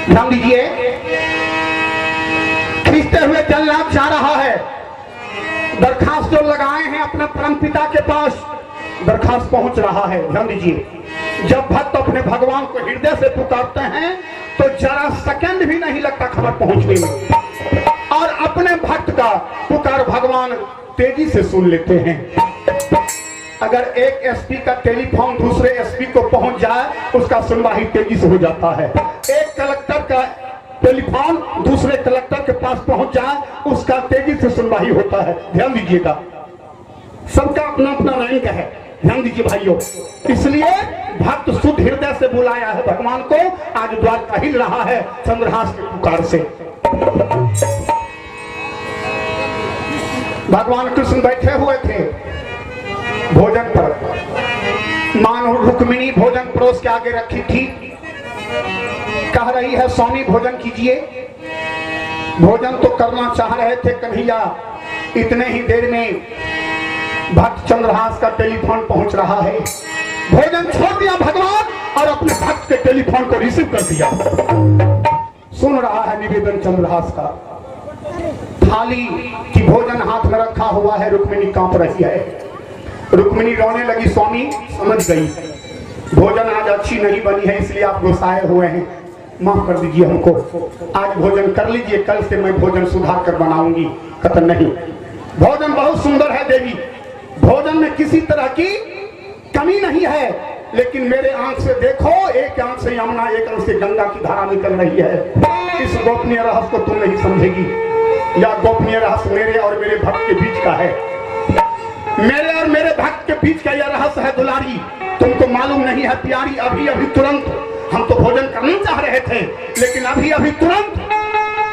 ध्यान दीजिए, खींचते हुए जल्लाद जा रहा है। दरखास्त जो लगाए हैं अपने परमपिता के पास, दरखास्त पहुंच रहा है। ध्यान दीजिए, जब भक्त अपने भगवान को हृदय से पुकारते हैं तो जरा सेकंड भी नहीं लगता खबर पहुंचने में, और अपने भक्त का पुकार भगवान तेजी से सुन लेते हैं। अगर एक एसपी का टेलीफोन दूसरे एसपी को पहुंच जाए, उसका सुनवाई तेजी से हो जाता है। एक कलेक्टर का टेलीफोन दूसरे कलेक्टर के पास पहुंच जाए, उसका तेजी से सुनवाई होता है। ध्यान दीजिएगा, सबका अपना अपना रैंक है। ध्यान दीजिए भाइयों, इसलिए भक्त शुद्ध हृदय से बुलाया है भगवान को। आज द्वारका हिल रहा है चंद्रहास के पुकार से। भगवान कृष्ण बैठे हुए थे भोजन पर। मानो रुक्मिणी भोजन परोस के आगे रखी थी, कह रही है स्वामी भोजन कीजिए। भोजन तो करना चाह रहे थे कन्हैया, इतने ही देर में भक्त चंद्रहास का टेलीफोन पहुंच रहा है। भोजन छोड़ दिया भगवान और अपने भक्त के टेलीफोन को रिसीव कर दिया। सुन रहा है निवेदन चंद्रहास का। थाली की भोजन हाथ में रखा हुआ है, रुक्मिणी कांप रही है। रुक्मिणी रोने लगी, स्वामी समझ गई भोजन आज अच्छी नहीं बनी है, इसलिए आप गुस्साए हुए हैं, माफ कर दीजिए हमको, आज भोजन कर लीजिए, कल से मैं भोजन सुधार कर बनाऊंगी। कहता नहीं, भोजन बहुत सुंदर है देवी, भोजन में किसी तरह की कमी नहीं है, लेकिन मेरे आंख से देखो, एक आंख से यमुना एक आंख से गंगा की धारा निकल रही है। इस गोपनीय रहस्य को तुम नहीं समझेगी। यह गोपनीय रहस्य मेरे और मेरे भक्त के बीच का है। मेरे और मेरे भक्त के बीच का यह रहस्य है दुलारी, तुमको मालूम नहीं है प्यारी। अभी अभी तुरंत हम तो भोजन करना चाह रहे थे, लेकिन अभी अभी तुरंत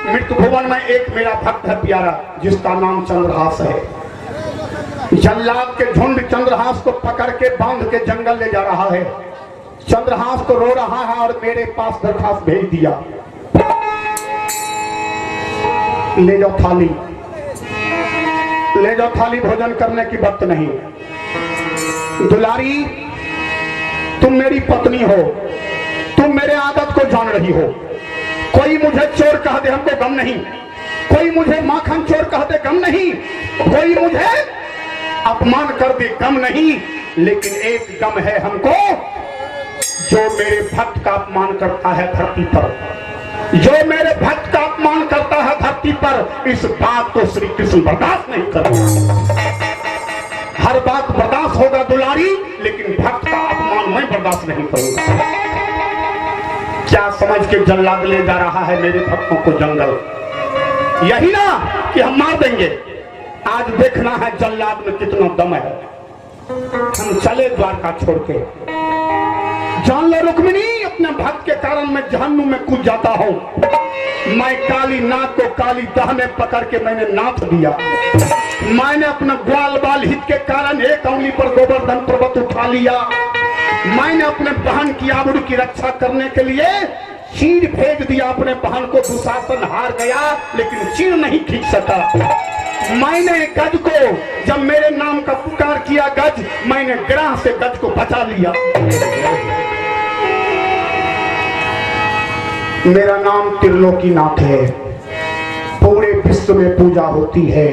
मृत्यु भुवन में एक मेरा भक्त है प्यारा, जिसका नाम चंद्रहास है। जल्लाद के झुंड चंद्रहास को पकड़ के बांध के जंगल ले जा रहा है। चंद्रहास को रो रहा है और मेरे पास दरखास्त भेज दिया, ले जाओ थाली, ले जाओ थाली, भोजन करने की वक्त नहीं। दुलारी, तुम मेरी पत्नी हो, तुम मेरे आदत को जान रही हो। कोई मुझे चोर कह दे हमको गम नहीं, कोई मुझे माखन चोर कह दे गम नहीं, कोई मुझे अपमान कर दे गम नहीं, लेकिन एक गम है हमको, जो मेरे भक्त का अपमान करता है धरती पर, जो मेरे भक्त का अपमान करता है धरती पर। इस बात को श्री कृष्ण बर्दाश्त नहीं करते। हर बात बर्दाश्त होगा दुलारी, लेकिन भक्त का अपमान मैं बर्दाश्त नहीं करूंगा। क्या समझ के जल्लाद ले जा रहा है मेरे भक्तों को जंगल? यही ना कि हम मार देंगे। आज देखना है जल्लाद में कितना दम है। हम चले द्वारका छोड़ के। जान लो रुक्मिणी, अपने भक्त के कारण मैं जहन्नुम में कूद जाता हूँ। मैं काली नाक को काली दाह में पकड़ के मैंने नाथ दिया। मैंने अपना ग्वाल बाल हित के कारण एक उंगली पर गोवर्धन पर्वत उठा लिया। मैंने अपने बहन की आबरू की रक्षा करने के लिए चीर भेज दिया अपने बहन को। दुशासन हार गया, लेकिन चीर नहीं खींच सका। मैंने गज को, जब मेरे नाम का पुकार किया गज, मैंने ग्राह से गज को बचा लिया। मेरा नाम त्रिलोकीनाथ है, पूरे विश्व में पूजा होती है।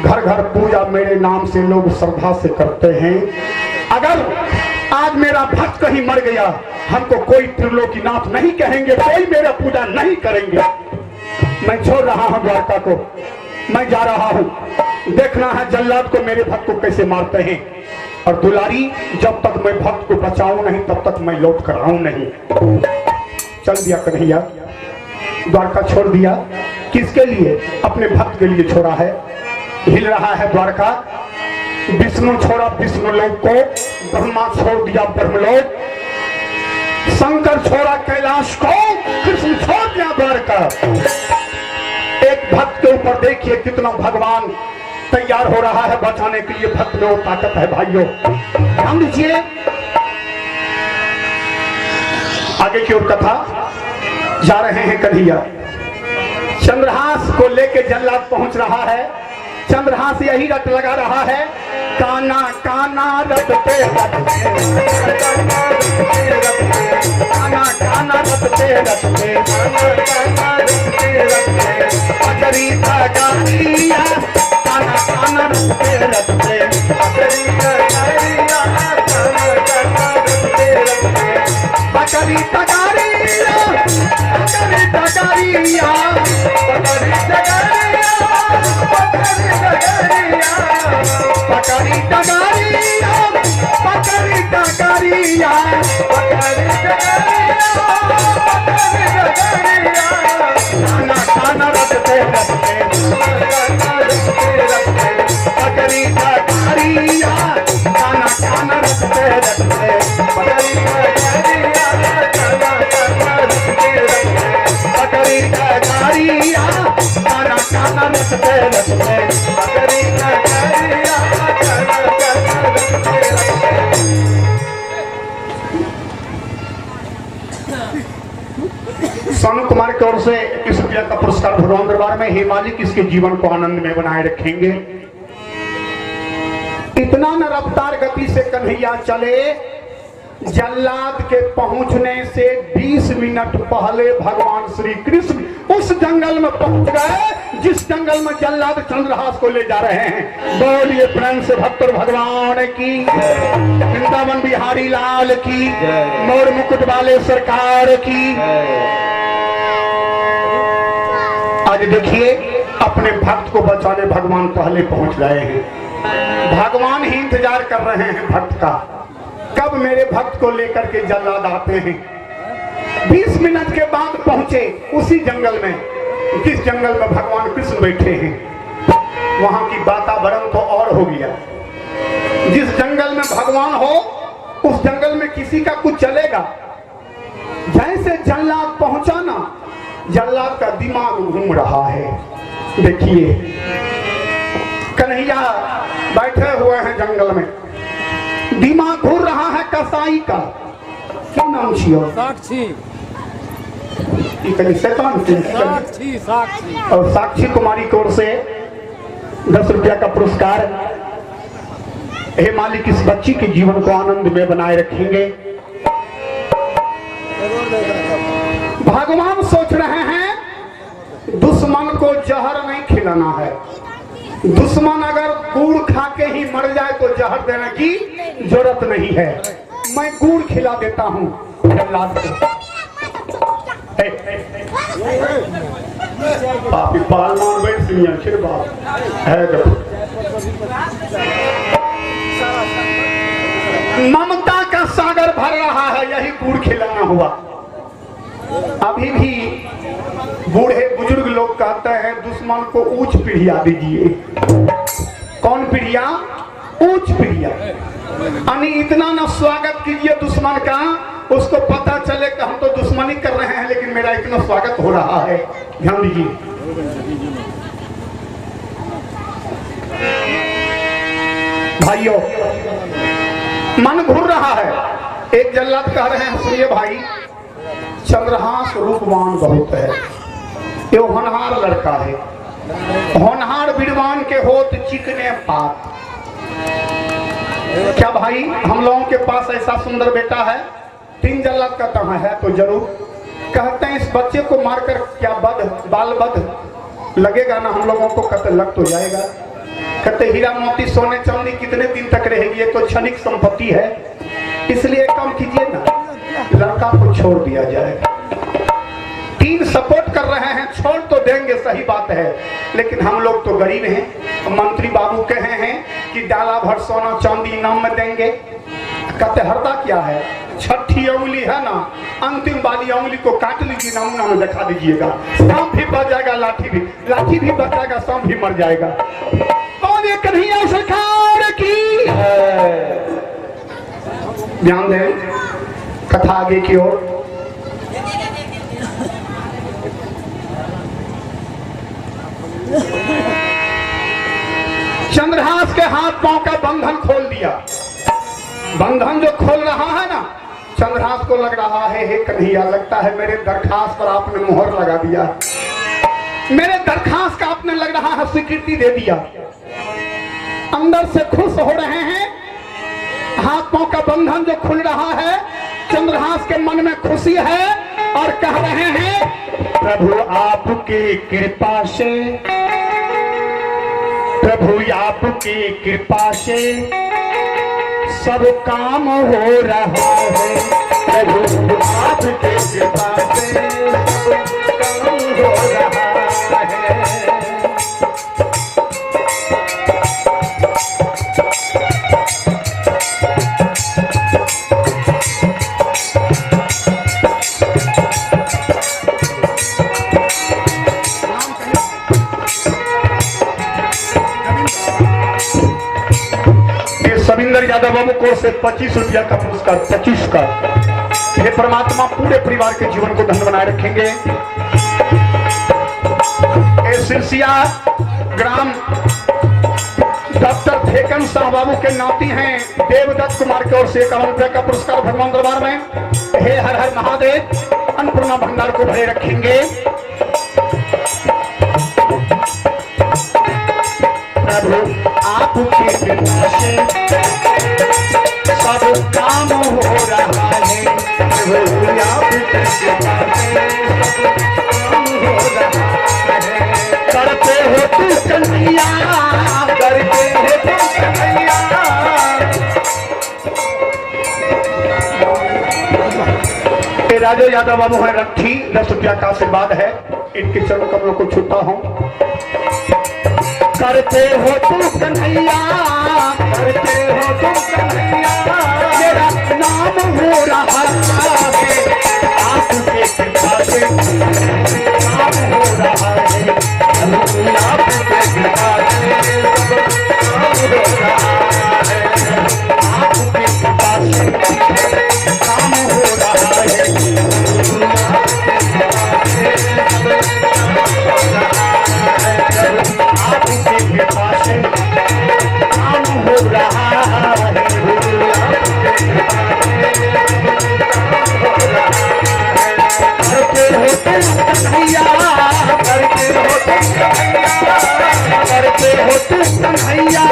घर घर पूजा मेरे नाम से लोग श्रद्धा से करते हैं। अगर आज मेरा भक्त कहीं मर गया, हमको कोई त्रिलोकीनाथ नहीं कहेंगे, कोई मेरा पूजा नहीं करेंगे। मैं छोड़ रहा हूं द्वारका को, मैं जा रहा हूं। देखना है जल्लाद को मेरे भक्त को कैसे मारते हैं। और दुलारी, जब तक मैं भक्त को बचाऊं नहीं, तब तक मैं लौट कर आऊं नहीं। चल दिया कन्हैया, द्वारका छोड़ दिया। किसके लिए? अपने भक्त के लिए छोड़ा है। हिल रहा है द्वारका। विष्णु छोड़ा विष्णु लोक को, ब्रह्मा छोड़ दिया ब्रह्मलोक, शंकर छोड़ा कैलाश को, कृष्ण छोड़ दिया द्वारका। एक भक्त के ऊपर देखिए कितना भगवान तैयार हो रहा है बचाने के लिए। भक्त में वो ताकत है भाइयों, ध्यान दीजिए। आगे की ओर कथा जा रहे हैं कन्हैया। चंद्रहास को लेके जल्लाद पहुंच रहा है। चंद्रहास यही रट लगा रहा है, काना काना रटते काना काना रटते रटते अजरी तगारिया काना काना रटते रटते अजरी तगारिया बकरी तगारिया बकरी तगारिया बकरी तगारिया बकरी तगारिया बकरी तगारिया बकरी तगारिया खाना खाना रटते रटते बकरी तगारिया खाना खाना रटते रटते बकरी तगारिया बकरी तगारिया खाना खाना रटते रटते बकरी तगारिया खाना खाना रटते रटते। सोनू कुमार की ओर से इस रुपया का पुरस्कार भगवान दरबार में। हे मालिक इसके जीवन को आनंद में बनाए रखेंगे। इतना न रफ्तार गति से कन्हैया चले, जल्लाद के पहुंचने से 20 मिनट पहले भगवान श्री कृष्ण उस जंगल में पहुंच गए जिस जंगल में जल्लाद चंद्रहास को ले जा रहे हैं। बोलिए प्रेम से भक्तों भगवान की, वृंदावन बिहारी लाल की, मोर मुकुट वाले सरकार की। आज देखिए अपने भक्त को बचाने भगवान पहले पहुंच गए हैं। भगवान ही इंतजार कर रहे हैं भक्त का, कब मेरे भक्त को लेकर के जल्लाद आते हैं। 20 मिनट के बाद पहुंचे उसी जंगल में जिस जंगल में भगवान कृष्ण बैठे हैं। वहां की वातावरण तो और हो गया। जिस जंगल में भगवान हो उस जंगल में किसी का कुछ चलेगा। जैसे जल्लाद पहुंचा ना, जल्लाद का दिमाग घूम रहा है। देखिए कन्हैया बैठे हुए हैं जंगल में, दिमाग घूर रहा है कसाई का। क्या नाम छियो? साक्षी। साक्षी साक्षी और साक्षी कुमारी की ओर से 10 रुपया का पुरस्कार। हे मालिक इस बच्ची के जीवन को आनंद में बनाए रखेंगे। भगवान सोच रहे हैं दुश्मन को जहर नहीं खिलाना है। दुश्मन अगर गुड़ खा के ही मर जाए तो जहर देने की जरूरत नहीं है। मैं गुड़ खिला देता हूँ जल्लाद को। पापी पाल मान बैठ सिंह फिर बात है। ममता का सागर भर रहा है, यही गुड़ खिलाना हुआ। अभी भी बूढ़े बुजुर्ग लोग कहते हैं दुश्मन को ऊंच पीढ़िया दीजिए। कौन पीढ़िया? ऊंच पीढ़िया। यानी इतना ना स्वागत कीजिए दुश्मन का, उसको पता चले कि हम तो दुश्मनी कर रहे हैं लेकिन मेरा इतना स्वागत हो रहा है। ध्यान दीजिए। भाइयों मन घूर रहा है। एक जल्लाद कह रहे हैं सुनिए भाई, चंद्रहास रूपवान बहुत है, ये होनहार लड़का है। होनहार विद्वान के होत चिकने पात। क्या भाई हम लोगों के पास ऐसा सुंदर बेटा है? 3 जल्लाद का तहाँ है तो जरूर कहते हैं इस बच्चे को मारकर क्या बाल बध लगेगा ना हम लोगों को? कहते लग तो जाएगा। कहते हीरा मोती सोने चांदी कितने दिन तक रहेगी, ये तो क्षणिक संपत्ति है, इसलिए काम कीजिए ना, लड़का को छोड़ दिया जाएगा। 3 सपोर्ट कर रहे हैं, छोड़ तो देंगे सही बात है, लेकिन हम लोग तो गरीब हैं। मंत्री बाबू कहे हैं कि डाला भर सोना चांदी इनाम में देंगे। कहते हरदा क्या है? 6ठी उंगली है ना, अंतिम वाली उंगली को काट लीजिए, नमूना में दिखा दीजिएगा। सांप भी बच जाएगा, लाठी भी बच जाएगा, सांप भी मर जाएगा। कौन ये कन्हैया सरकार की है? ध्यान दें कथा आगे की ओर। चंद्रहास के हाथ पांव का बंधन खोल दिया। बंधन जो खोल रहा है ना, चंद्रहास को लग रहा है हे कन्हैया, लगता है मेरे दरखास्त पर आपने मोहर लगा दिया, मेरे दरखास्त का आपने लग रहा है स्वीकृति दे दिया। अंदर से खुश हो रहे हैं, हाथ पांव का बंधन जो खुल रहा है, चंद्रहास के मन में खुशी है और कह रहे हैं प्रभु आपकी कृपा से, प्रभु आपकी कृपा से सब काम हो रहा है, प्रभु आपकी कृपा से सब काम हो रहा है। सविंदर यादव बाबू को से 25 रुपया का पुरस्कार, 25 का। हे परमात्मा पूरे परिवार के जीवन को धन्य बनाए रखेंगे। सिरसिया ग्राम डॉक्टर फेकन शाह बाबू के नाती हैं देवदत्त कुमार की ओर से 51 रुपये का पुरस्कार भगवान दरबार में। हे हर हर महादेव अन्नपूर्णा भंडार को भरे रखेंगे। प्रभु आपकी कृपा से सब काम हो रहा है, प्रभु आपकी कृपा से सब काम हो रहा है। करते हो तू कन्हैया, करते हो तू कन्हैया। राजू यादव बाबू है रखी, 10 रुपया का आशीर्वाद है, इनके चरणों कमलों को छूता हूं। करते हो तू कन्हैया, करते हो तू कन्हैया, मेरा नाम हो रहा है, आपके कृपा से नाम हो रहा है, आपके कृपा से नाम हो रहा है, आपके कृपा से नाम हो रहा है, आपकी कृपा से काम हो रहा है, करते हो तुम कन्हैया, करते हो तुम कन्हैया, करते हो तुम कन्हैया,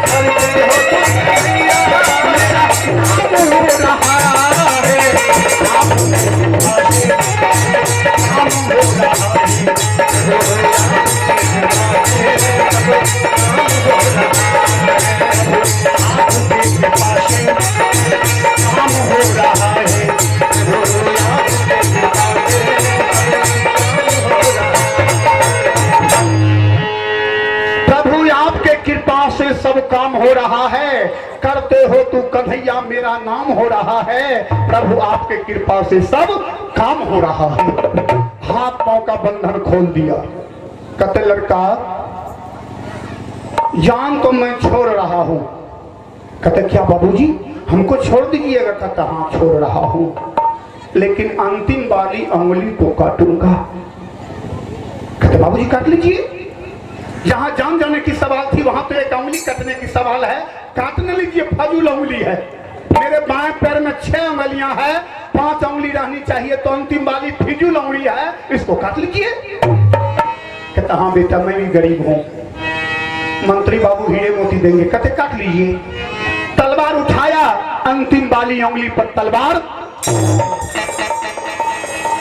करते हो तुम कन्हैया, मेरा काम हो रहा है, आपकी कृपा से काम हो रहा है, आपकी कृपा से काम हो रहा है, प्रभु आपके कृपा से सब काम हो रहा है, करते हो तू कन्हैया मेरा नाम हो रहा है, प्रभु आपके कृपा से सब काम हो रहा है। हाथ पांव का बंधन खोल दिया। कहते लड़का जान तो मैं छोड़ रहा हूं। कहते क्या बाबूजी हमको छोड़ दीजिएगा? कहता हाँ छोड़ रहा हूं, लेकिन अंतिम वाली उंगली को काटूंगा। कहते बाबूजी काट लीजिए, जहां जान जाने की सवाल थी वहां तो एक उंगली कटने की सवाल है, काटने लीजिए, फजूल उंगली है। मेरे बाएं पैर में 6 उंगलियां है, 5 उंगली रहनी चाहिए, तो अंतिम वाली फिजूल उंगली है, इसको काट लीजिए। कहता हाँ बेटा मैं भी गरीब हूं, मंत्री बाबू हीरे मोती देंगे। कहते काट लीजिए। तलवार उठाया, अंतिम वाली उंगली पर तलवार,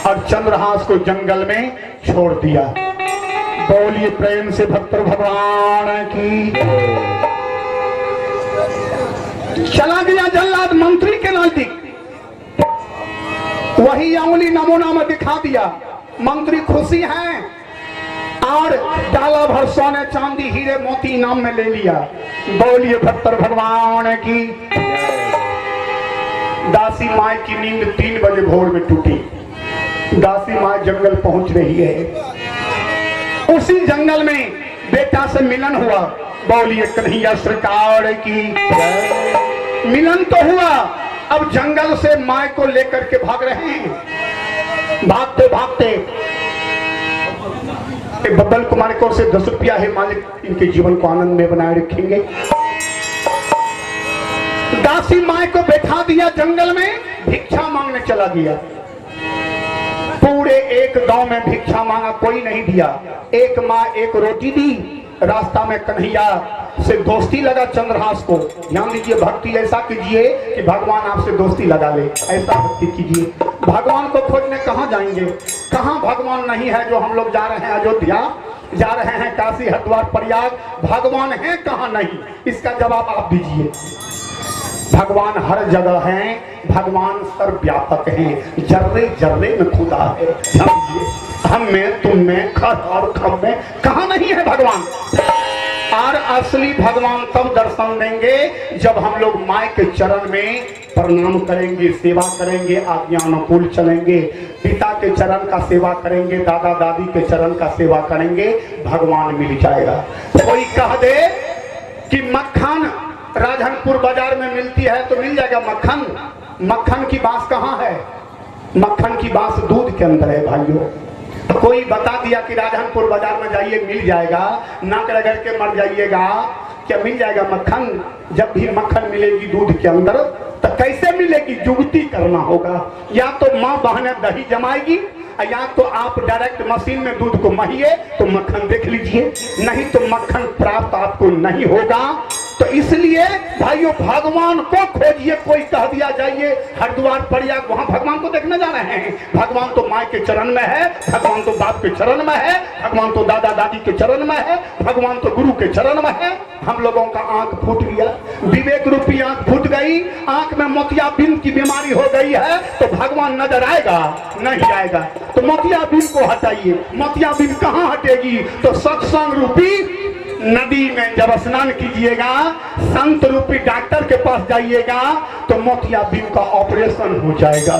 और चंद्रहास को जंगल में छोड़ दिया। बोलिए प्रेम से भक्त भगवान की। चला गया जल्लाद मंत्री के नजदीक, वही उंगली नमूना में दिखा दिया। मंत्री खुशी हैं और डाला भर सोने चांदी हीरे मोती इनाम में ले लिया। बोलिए भक्त भगवान की। दासी माई की नींद 3 बजे भोर में टूटी। दासी माई जंगल पहुंच रही है, उसी जंगल में बेटा से मिलन हुआ। बोलिए कन्हैया सरकार की। मिलन तो हुआ, अब जंगल से माई को लेकर के भाग रहे हैं। भागते भागते बब्बल कुमार को से 10 रुपया है, मालिक इनके जीवन को आनंद में बनाए रखेंगे। दासी माई को बैठा दिया जंगल में, भिक्षा मांगने चला गया। पूरे एक गांव में भिक्षा मांगा, कोई नहीं दिया। एक माँ एक रोटी दी, रास्ता में कन्हैया से दोस्ती लगा चंद्रहास को। ध्यान दीजिए, भक्ति ऐसा कीजिए कि भगवान आपसे दोस्ती लगा ले, ऐसा भक्ति कीजिए। भगवान को खोजने कहाँ जाएंगे? कहाँ भगवान नहीं है? जो हम लोग जा रहे हैं अयोध्या, जा रहे हैं काशी, हरिद्वार, प्रयाग, भगवान है कहाँ नहीं? इसका जवाब आप दीजिए। भगवान हर जगह हैं, भगवान सर्वव्यापक हैं, जर्रे जर्रे में खुदा है। हम में, तुम में, खर और खम में कहाँ नहीं है भगवान? और असली भगवान तब दर्शन देंगे जब हम लोग माँ के चरण में प्रणाम करेंगे, सेवा करेंगे, आज्ञानुकूल चलेंगे, पिता के चरण का सेवा करेंगे, दादा दादी के चरण का सेवा करेंगे, भगवान मिल जाएगा। कोई कह दे कि मक्खन राजनपुर बाजार में मिलती है तो मिल जाएगा मक्खन। मक्खन की बांस कहाँ है? मक्खन की बांस दूध के अंदर है भाइयों। कोई बता दिया कि राजनपुर बाजार में जाइए मिल जाएगा, नाक रगड़ के मर जाइएगा, क्या मिल जाएगा मक्खन? जब भी मक्खन मिलेगी दूध के अंदर तो कैसे मिलेगी? जुगती करना होगा। या तो माँ बहने दही जमाएगी, या तो आप डायरेक्ट मशीन में दूध को महिए तो मक्खन देख लीजिए, नहीं तो मक्खन प्राप्त आपको नहीं होगा। तो इसलिए भाइयों भगवान को खोजिए। कोई कह दिया जाइए हरिद्वार, प्रयाग, वहां भगवान को देखने जा रहे हैं। भगवान तो माँ के चरण में है, भगवान तो बाप के चरण में है, भगवान तो दादा दादी के चरण में है, भगवान तो गुरु के चरण में है। हम लोगों का आंख फूट गया, विवेक रूपी आंख फूट गई, आंख में मोतियाबिंद की बीमारी हो गई है, तो भगवान नजर आएगा? नहीं आएगा। तो मोतियाबिंद को हटाइए। मोतियाबिंद कहाँ हटेगी? तो सत्संग रूपी नदी में जब स्नान कीजिएगा, संत रूपी डॉक्टर के पास जाइएगा तो मोतियाबिंद का ऑपरेशन हो जाएगा।